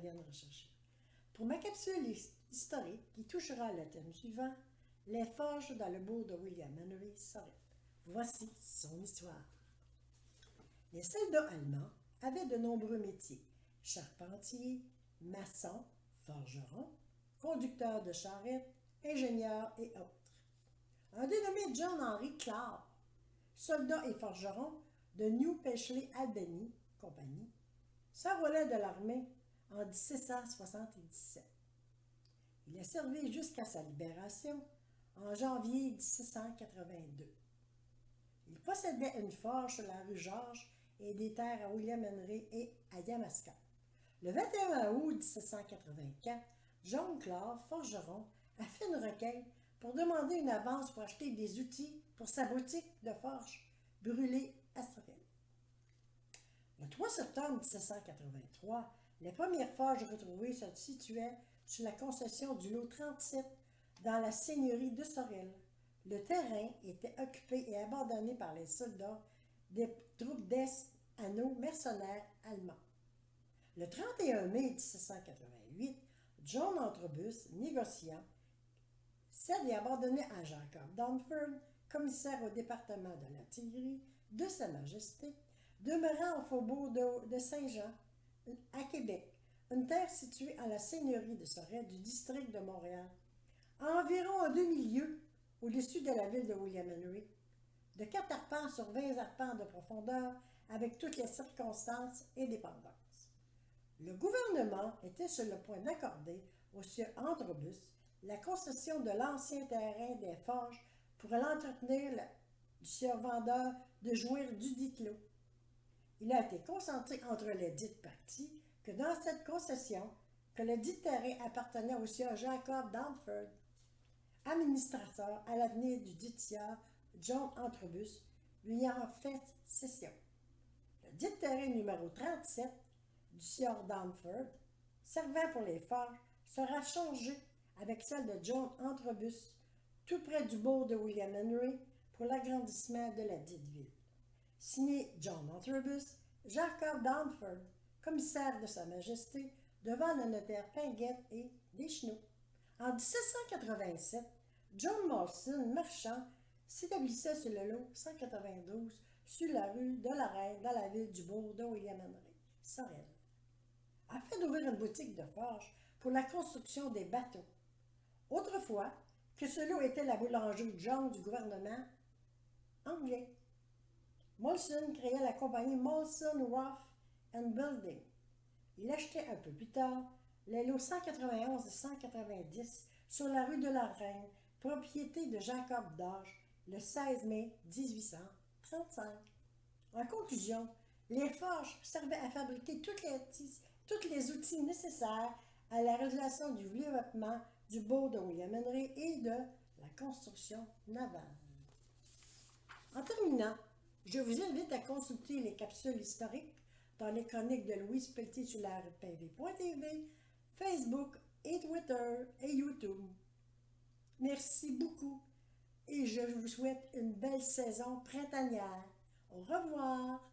Ariane recherchée. Pour ma capsule historique qui touchera le thème suivant, les forges dans le bourg de William Henry Sorel. Voici son histoire. Les soldats allemands avaient de nombreux métiers: charpentiers, maçons, forgerons, conducteurs de charrettes, ingénieurs et autres. Un dénommé John Henry Clark, soldat et forgeron de New Paisley Albany Company, s'envola de l'armée en 1777. Il a servi jusqu'à sa libération en janvier 1782. Il possédait une forge sur la rue Georges et des terres à William Henry et à Yamaska. Le 21 août 1784, John Clark, forgeron, a fait une requête pour demander une avance pour acheter des outils pour sa boutique de forge brûlée à Sorel. Le 3 septembre 1783, les premières forges retrouvées se situaient sur la concession du lot 37 dans la seigneurie de Sorel. Le terrain était occupé et abandonné par les soldats des troupes d'Est-Hanau mercenaires allemands. Le 31 mai 1788, John Entrebus, négociant, cède et abandonnait à Jacob Dunford, commissaire au département de l'artillerie de Sa Majesté, demeurant au faubourg de Saint-Jean, à Québec, une terre située à la seigneurie de Sorel du district de Montréal, à environ 2 lieues au-dessus de la ville de William Henry, de 4 arpents sur 20 arpents de profondeur, avec toutes les circonstances et dépendances. Le gouvernement était sur le point d'accorder au sieur Entrebus la concession de l'ancien terrain des forges pour l'entretenir du sieur vendeur de jouir dudit clos. Il a été consenti entre les dites parties que dans cette concession, que le dit terrain appartenait au sieur Jacob Dunford, administrateur à l'avenir du dit sieur John Entrebus, lui ayant fait cession. Le dit terrain numéro 37 du sieur Dunford, servant pour les forges, sera changé avec celle de John Entrebus, tout près du bourg de William Henry, pour l'agrandissement de la dite ville. Signé John Entrebus, Jacob Dunford, commissaire de Sa Majesté, devant le notaire Pinguette et Deschenaux. En 1787, John Molson, marchand, s'établissait sur le lot 192 sur la rue de la Reine dans la ville du bourg de William Henry, Sorel, afin d'ouvrir une boutique de forge pour la construction des bateaux. Autrefois, que ce lot était la boulangerie John du gouvernement anglais. Molson créa la compagnie Molson Rough and Building. Il achetait un peu plus tard les lots 191 et 190 sur la rue de la Reine, propriété de Jacob Dodge, le 16 mai 1835. En conclusion, les forges servaient à fabriquer tous les outils nécessaires à la réalisation du développement du bourg de William Henry et de la construction navale. En terminant, je vous invite à consulter les capsules historiques dans les chroniques de Louise Pelletier sur la RPV.tv, Facebook et Twitter et YouTube. Merci beaucoup et je vous souhaite une belle saison printanière. Au revoir!